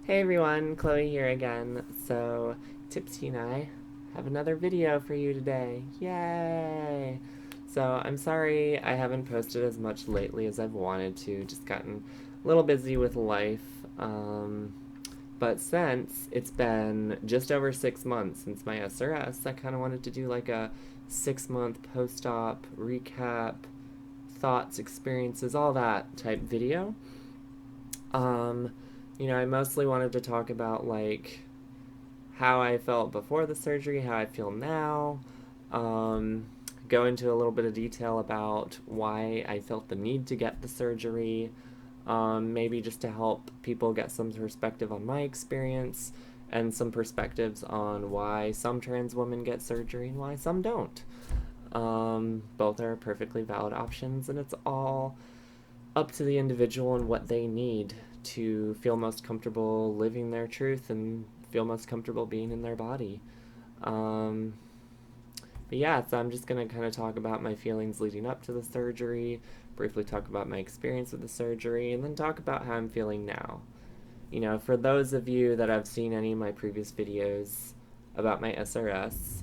Hey everyone, Chloe here again. So, Tipsy and I have another video for you today. Yay! So, I'm sorry I haven't posted as much lately as I've wanted to, just gotten a little busy with life. But since it's been just over 6 months since my SRS, I kind of wanted to do like a 6 month post op recap, thoughts, experiences, all that type video. Um, I mostly wanted to talk about like how I felt before the surgery, how I feel now, um, go into a little bit of detail about why I felt the need to get the surgery, maybe just to help people get some perspective on my experience and some perspectives on why some trans women get surgery and why some don't. Both are perfectly valid options, and it's all up to the individual and what they need to feel most comfortable living their truth and feel most comfortable being in their body. Um, but yeah, so I'm just going to kind of talk about my feelings leading up to the surgery, briefly talk about my experience with the surgery, and then talk about how I'm feeling now. For those of you that have seen any of my previous videos about my SRS,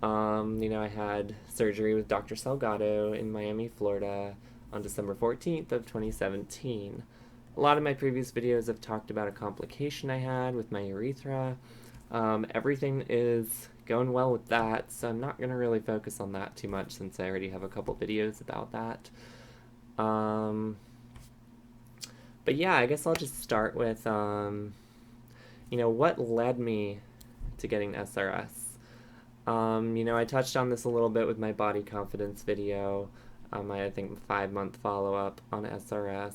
I had surgery with Dr. Salgado in Miami, Florida on December 14th of 2017. A lot of my previous videos have talked about a complication I had with my urethra. Everything is going well with that, so I'm not going to really focus on that too much since I already have a couple videos about that. But yeah, I guess I'll just start with, what led me to getting SRS. I touched on this a little bit with my body confidence video, I think 5 month follow up on SRS.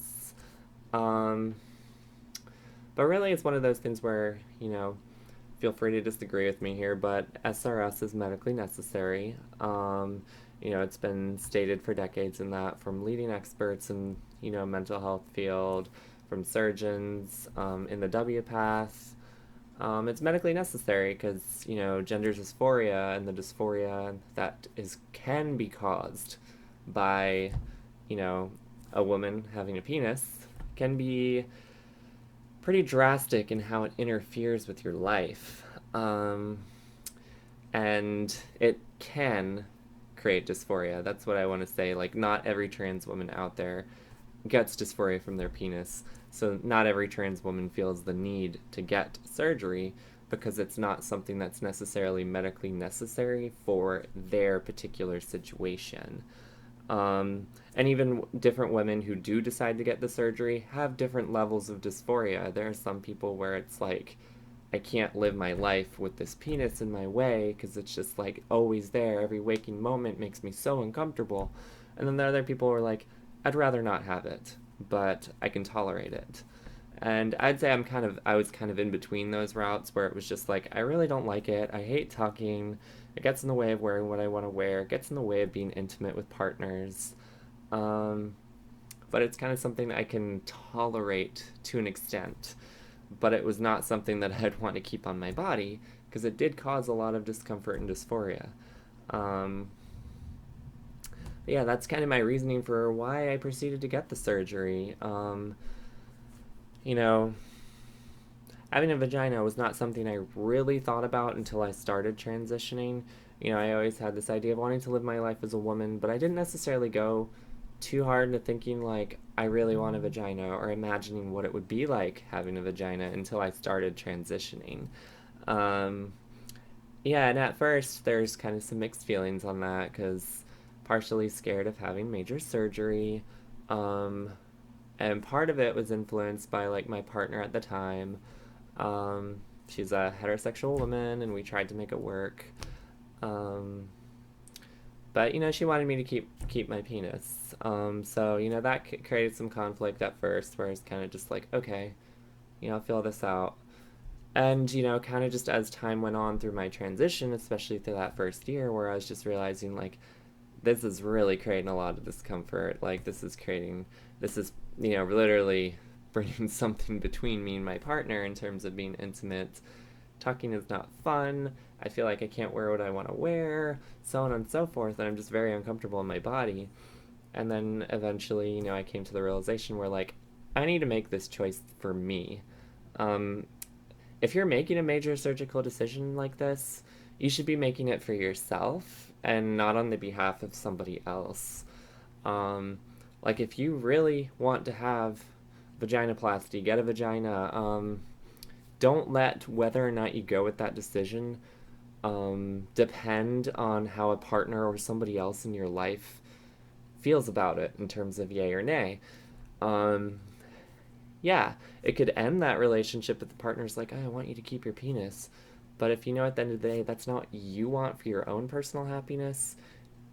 Um, but really, it's one of those things where, feel free to disagree with me here, but SRS is medically necessary. It's been stated for decades in that from leading experts in, mental health field, from surgeons, in the W path. It's medically necessary because gender dysphoria and the dysphoria that can be caused by a woman having a penis can be pretty drastic in how it interferes with your life, and it can create dysphoria. That's what I want to say. Like, not every trans woman out there gets dysphoria from their penis. So not every trans woman feels the need to get surgery because it's not something that's necessarily medically necessary for their particular situation. And even different women who do decide to get the surgery have different levels of dysphoria. There are some people where it's like, I can't live my life with this penis in my way because it's just like always there. Every waking moment makes me so uncomfortable. And then there are other people who are like, I'd rather not have it, but I can tolerate it. And I'd say I was kind of in between those routes where it was just like, I really don't like it. I hate talking. It gets in the way of wearing what I want to wear. It gets in the way of being intimate with partners. Um, but it's kind of something that I can tolerate to an extent. But it was not something that I'd want to keep on my body because it did cause a lot of discomfort and dysphoria. Um, yeah, that's kind of my reasoning for why I proceeded to get the surgery. You know, Having a vagina was not something I really thought about until I started transitioning. I always had this idea of wanting to live my life as a woman, but I didn't necessarily go too hard into thinking like I really want a vagina or imagining what it would be like having a vagina until I started transitioning. Um, yeah, and at first there's kind of some mixed feelings on that because partially scared of having major surgery. Um, and part of it was influenced by like my partner at the time. She's a heterosexual woman, and we tried to make it work. Um, but she wanted me to keep my penis. So that created some conflict at first, where it's kind of just like, okay, I'll feel this out. And kind of just as time went on through my transition, especially through that first year, where I was just realizing like this is really creating a lot of discomfort. Like this is literally bringing something between me and my partner in terms of being intimate. Tucking is not fun. I feel like I can't wear what I want to wear, so on and so forth, and I'm just very uncomfortable in my body. And then eventually, I came to the realization where like I need to make this choice for me. Um, if you're making a major surgical decision like this, you should be making it for yourself and not on the behalf of somebody else. Um, like if you really want to have vaginoplasty, get a vagina. Don't let whether or not you go with that decision depend on how a partner or somebody else in your life feels about it in terms of yay or nay. Um, yeah, it could end that relationship if the partner's like, oh, I want you to keep your penis. But if you know at the end of the day that's not what you want for your own personal happiness,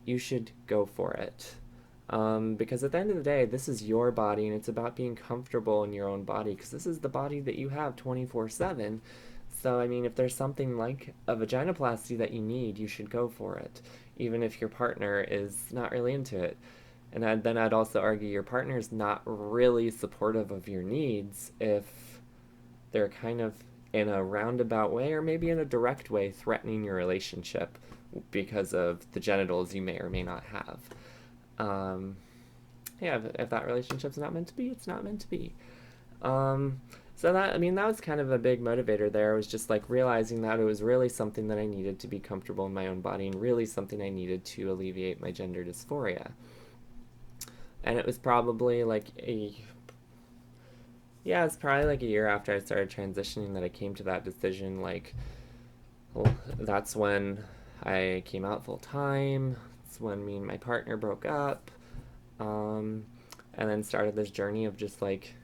you should go for it. Because at the end of the day, this is your body and it's about being comfortable in your own body because this is the body that you have 24/7. So, I mean, if there's something like a vaginoplasty that you need, you should go for it, even if your partner is not really into it. And then I'd also argue your partner's not really supportive of your needs if they're kind of in a roundabout way or maybe in a direct way threatening your relationship because of the genitals you may or may not have. Um, yeah, if that relationship's not meant to be, it's not meant to be. Um, so that, I mean, that was kind of a big motivator there. It was just like realizing that it was really something that I needed to be comfortable in my own body and really something I needed to alleviate my gender dysphoria. And it was probably like yeah, it's probably like a year after I started transitioning that I came to that decision. Like, well, that's when I came out full time. It's when me and my partner broke up. Um, and then started this journey of just like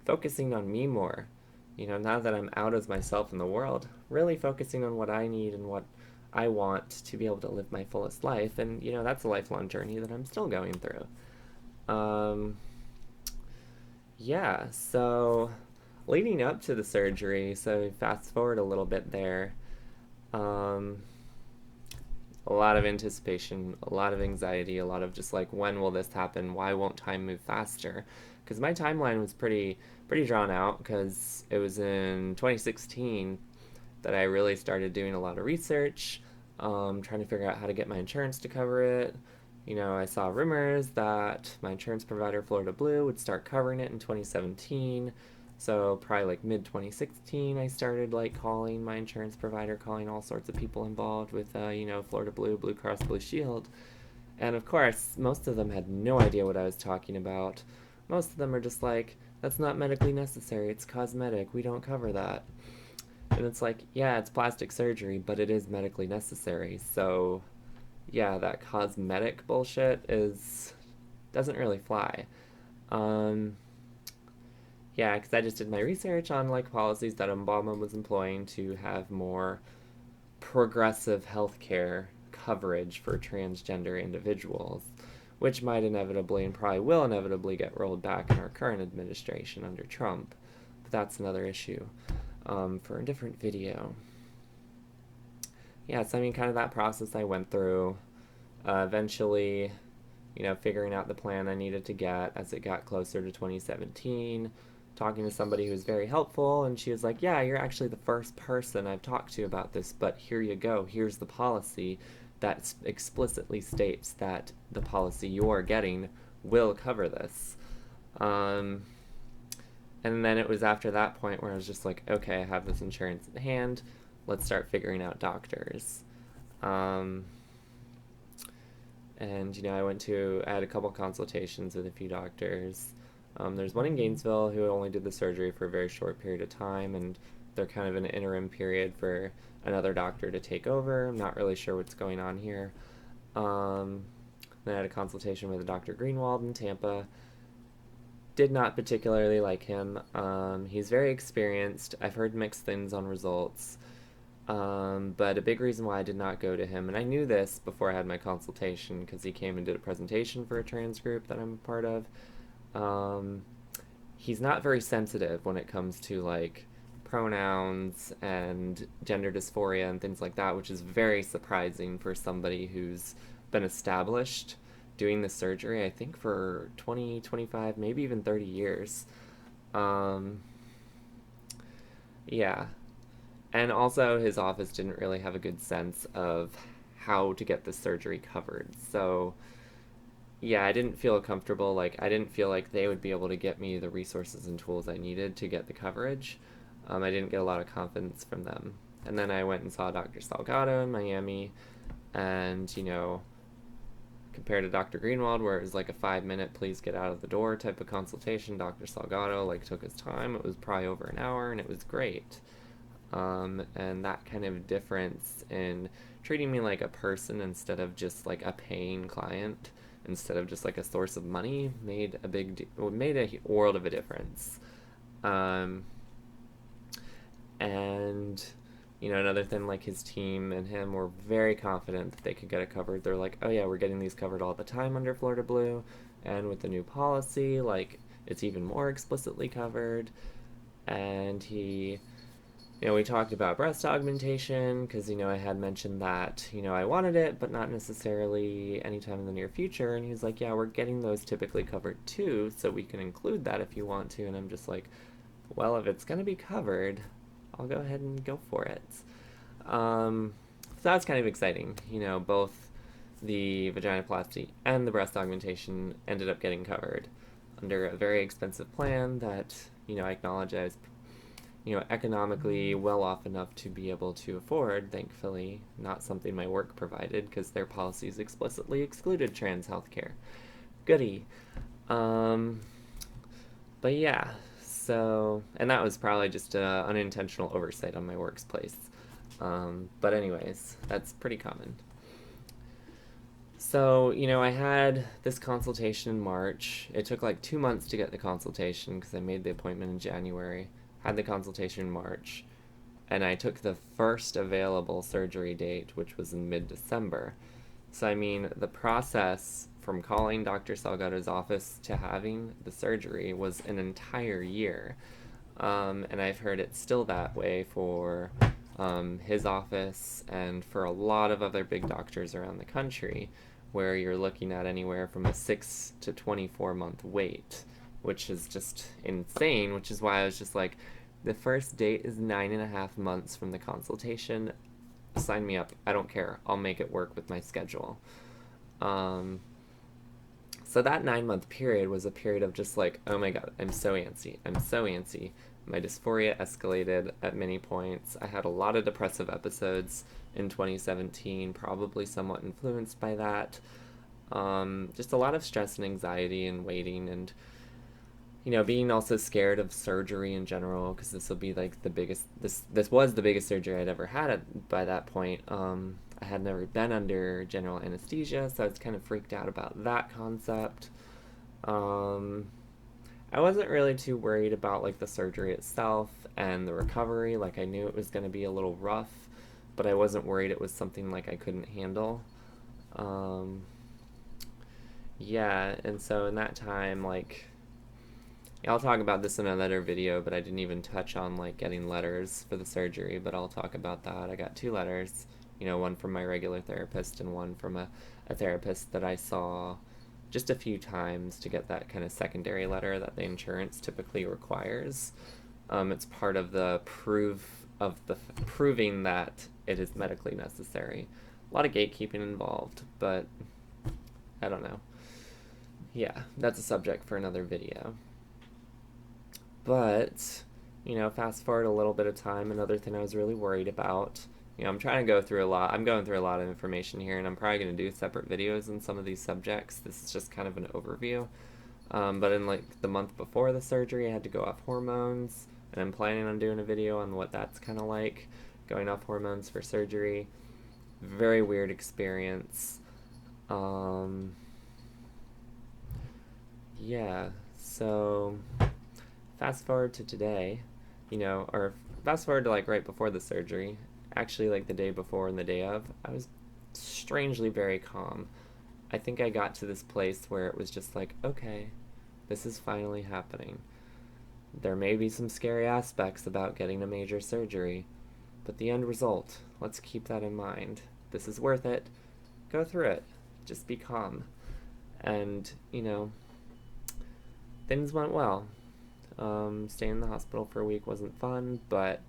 focusing on me more. You know, now that I'm out as myself in the world, really focusing on what I need and what I want to be able to live my fullest life. And, you know, that's a lifelong journey that I'm still going through. Um, yeah, so leading up to the surgery, so fast forward a little bit there, um, a lot of anticipation, a lot of anxiety, a lot of just like, when will this happen? Why won't time move faster? Because my timeline was pretty drawn out because it was in 2016 that I really started doing a lot of research, trying to figure out how to get my insurance to cover it. You know, I saw rumors that my insurance provider, Florida Blue, would start covering it in 2017. So probably like mid 2016, I started like calling my insurance provider, calling all sorts of people involved with, you know, Florida Blue, Blue Cross Blue Shield. And of course, most of them had no idea what I was talking about. Most of them are just like, that's not medically necessary, it's cosmetic, we don't cover that. And it's like, yeah, it's plastic surgery, but it is medically necessary. So, yeah, that cosmetic bullshit is doesn't really fly. Um, yeah, because I just did my research on like policies that Obama was employing to have more progressive healthcare coverage for transgender individuals, which might inevitably and probably will inevitably get rolled back in our current administration under Trump. But that's another issue for a different video. Yeah, so I mean, kind of that process I went through. Eventually, you know, figuring out the plan I needed to get as it got closer to 2017, talking to somebody who was very helpful, and she was like, yeah, you're actually the first person I've talked to about this, but here you go. Here's the policy that explicitly states that the policy you're getting will cover this. Um, and then it was after that point where I was just like, okay, I have this insurance in hand. Let's start figuring out doctors. Um, and, you know, I had a couple consultations with a few doctors. There's one in Gainesville who only did the surgery for a very short period of time, and they're kind of in an interim period for another doctor to take over. I'm not really sure what's going on here. Um, then I had a consultation with a Dr. Greenwald in Tampa. Did not particularly like him. He's very experienced. I've heard mixed things on results. But a big reason why I did not go to him, and I knew this before I had my consultation because he came and did a presentation for a trans group that I'm a part of. Um, he's not very sensitive when it comes to like pronouns and gender dysphoria and things like that, which is very surprising for somebody who's been established doing the surgery, I think, for 20, 25, maybe even 30 years. Um, yeah. And also, his office didn't really have a good sense of how to get the surgery covered. So, yeah, I didn't feel comfortable. Like, I didn't feel like they would be able to get me the resources and tools I needed to get the coverage. I didn't get a lot of confidence from them. And then I went and saw Dr. Salgado in Miami, and, compared to Dr. Greenwald, where it was like a 5-minute please get out of the door type of consultation, Dr. Salgado like took his time. It was probably over an hour, and it was great. And that kind of difference in treating me like a person instead of just like a paying client, instead of just like a source of money, made a world of a difference. And another thing, like his team and him were very confident that they could get it covered. They're like, oh yeah, we're getting these covered all the time under Florida Blue, and with the new policy, like it's even more explicitly covered. And we talked about breast augmentation because, I had mentioned that, I wanted it, but not necessarily anytime in the near future. And he's like, yeah, we're getting those typically covered too, so we can include that if you want to. And I'm just like, well, if it's going to be covered, I'll go ahead and go for it. So that's kind of exciting. Both the vaginoplasty and the breast augmentation ended up getting covered under a very expensive plan that, I acknowledge I was economically well off enough to be able to afford, thankfully, not something my work provided because their policies explicitly excluded trans healthcare. Goody. But yeah, so, and that was probably just an unintentional oversight on my work's place. But anyways, that's pretty common. So, I had this consultation in March. It took like 2 months to get the consultation because I made the appointment in January. Had the consultation in March, and I took the first available surgery date, which was in mid-December. So, the process from calling Dr. Salgado's office to having the surgery was an entire year. And I've heard it's still that way for his office and for a lot of other big doctors around the country, where you're looking at anywhere from a 6 to 24-month wait, which is just insane, which is why I was just like, the first date is 9.5 months from the consultation. Sign me up. I don't care. I'll make it work with my schedule. So that 9-month period was a period of just like, oh my god, I'm so antsy. I'm so antsy. My dysphoria escalated at many points. I had a lot of depressive episodes in 2017, probably somewhat influenced by that. Just a lot of stress and anxiety and waiting, and being also scared of surgery in general, because this will be like the biggest, this was the biggest surgery I'd ever had by that point. I had never been under general anesthesia, so I was kind of freaked out about that concept. I wasn't really too worried about like the surgery itself and the recovery. Like, I knew it was going to be a little rough, but I wasn't worried it was something like I couldn't handle. Yeah, and so in that time, like, I'll talk about this in another video, but I didn't even touch on like getting letters for the surgery, but I'll talk about that. I got 2 letters, one from my regular therapist and one from a therapist that I saw just a few times to get that kind of secondary letter that the insurance typically requires. It's part of the proving that it is medically necessary. A lot of gatekeeping involved, but I don't know. Yeah, that's a subject for another video. But, fast forward a little bit of time, another thing I was really worried about, I'm trying to go through a lot. I'm going through a lot of information here, and I'm probably going to do separate videos on some of these subjects. This is just kind of an overview. But in like the month before the surgery, I had to go off hormones, and I'm planning on doing a video on what that's kind of like, going off hormones for surgery. Very weird experience. Yeah, so fast forward to today, or fast forward to like right before the surgery, actually like the day before and the day of, I was strangely very calm. I think I got to this place where it was just like, okay, this is finally happening. There may be some scary aspects about getting a major surgery, but the end result, let's keep that in mind. This is worth it. Go through it. Just be calm. And, things went well. Staying in the hospital for a week wasn't fun, but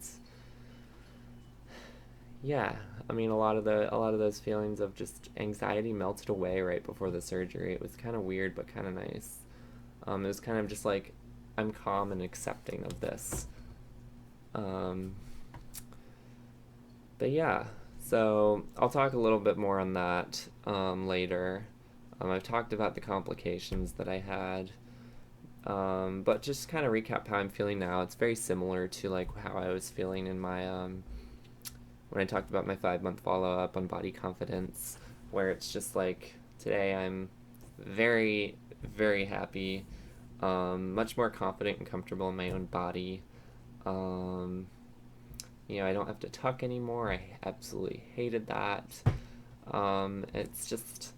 yeah, a lot of those feelings of just anxiety melted away right before the surgery. It was kind of weird, but kind of nice. It was kind of just like, I'm calm and accepting of this. Um, but yeah, so I'll talk a little bit more on that later. I've talked about the complications that I had, but just kind of recap how I'm feeling now. It's very similar to like how I was feeling in my when I talked about my 5-month follow up on body confidence, where it's just like today I'm very, very happy, much more confident and comfortable in my own body. Um, I don't have to tuck anymore. I absolutely hated that. It's just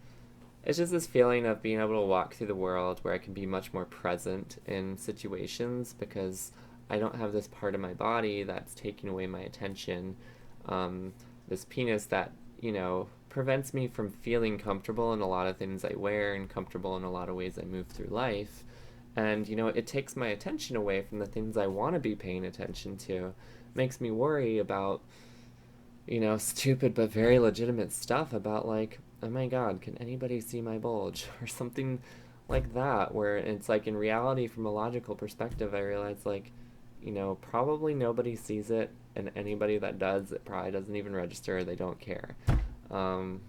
this feeling of being able to walk through the world where I can be much more present in situations because I don't have this part of my body that's taking away my attention. This penis that, prevents me from feeling comfortable in a lot of things I wear and comfortable in a lot of ways I move through life. And, it takes my attention away from the things I want to be paying attention to. Makes me worry about, stupid but very legitimate stuff about, like, oh my god, can anybody see my bulge? Or something like that, where it's like in reality, from a logical perspective, I realize, like, probably nobody sees it, and anybody that does, it probably doesn't even register, they don't care. Um,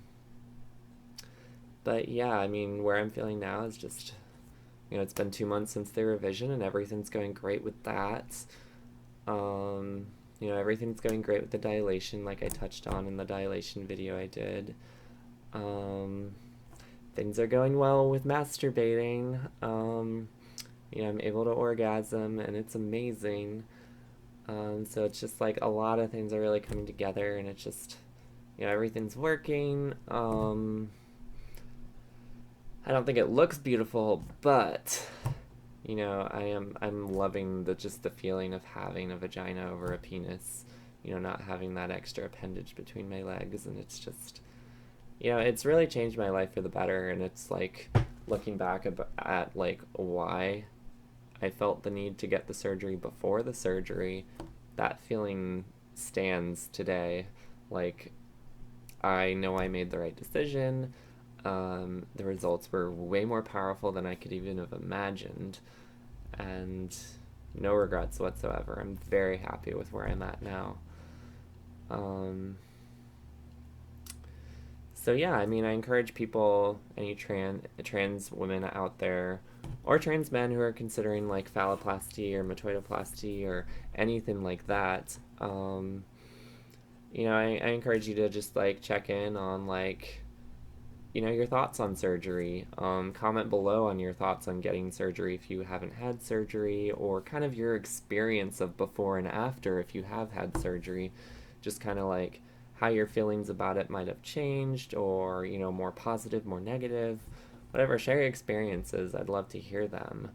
but yeah, I mean, where I'm feeling now is just, it's been 2 months since the revision, and everything's going great with that. Everything's going great with the dilation, like I touched on in the dilation video I did. Um, Things are going well with masturbating. I'm able to orgasm, and it's amazing. So it's just like a lot of things are really coming together, and it's just, everything's working. I don't think it looks beautiful, but I'm loving the feeling of having a vagina over a penis, not having that extra appendage between my legs, and it's just, it's really changed my life for the better. And it's like looking back at like why I felt the need to get the surgery before the surgery, that feeling stands today. Like, I know I made the right decision. The results were way more powerful than I could even have imagined, and no regrets whatsoever. I'm very happy with where I'm at now. So yeah, I mean, I encourage people, any trans women out there, or trans men who are considering like phalloplasty or metoidoplasty or anything like that. I encourage you to just like check in on like, your thoughts on surgery. Comment below on your thoughts on getting surgery if you haven't had surgery, or kind of your experience of before and after if you have had surgery. Just kind of like how your feelings about it might have changed, or, more positive, more negative. Whatever, share your experiences. I'd love to hear them.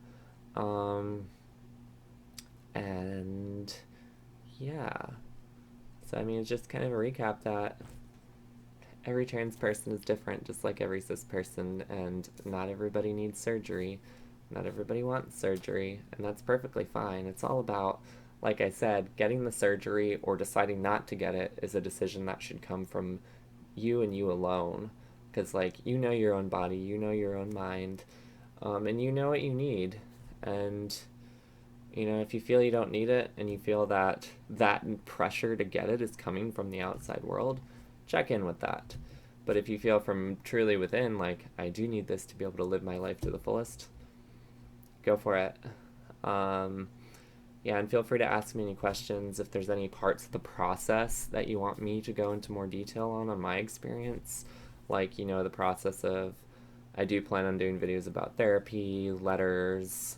And yeah. So, I mean, it's just kind of a recap that every trans person is different, just like every cis person, and not everybody needs surgery. Not everybody wants surgery, and that's perfectly fine. It's all about, like I said, getting the surgery or deciding not to get it is a decision that should come from you and you alone. Because, like, your own body, your own mind, and you know what you need. And, if you feel you don't need it, and you feel that pressure to get it is coming from the outside world, check in with that. But if you feel from truly within, like, I do need this to be able to live my life to the fullest, go for it. Yeah, and feel free to ask me any questions if there's any parts of the process that you want me to go into more detail on my experience. Like, the process of, I do plan on doing videos about therapy, letters,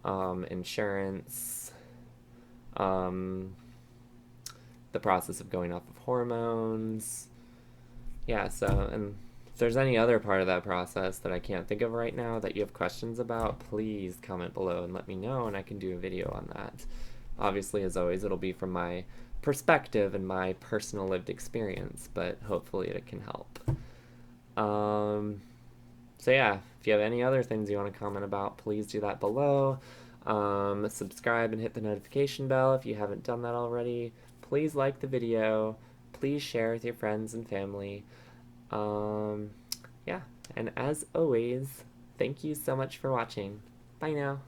insurance, the process of going off of hormones. Yeah, so, and if there's any other part of that process that I can't think of right now that you have questions about, please comment below and let me know, and I can do a video on that. Obviously, as always, it'll be from my perspective and my personal lived experience, but hopefully it can help. So yeah, if you have any other things you want to comment about, please do that below. Subscribe and hit the notification bell if you haven't done that already. Please like the video. Please share with your friends and family. Yeah, and as always, thank you so much for watching. Bye now.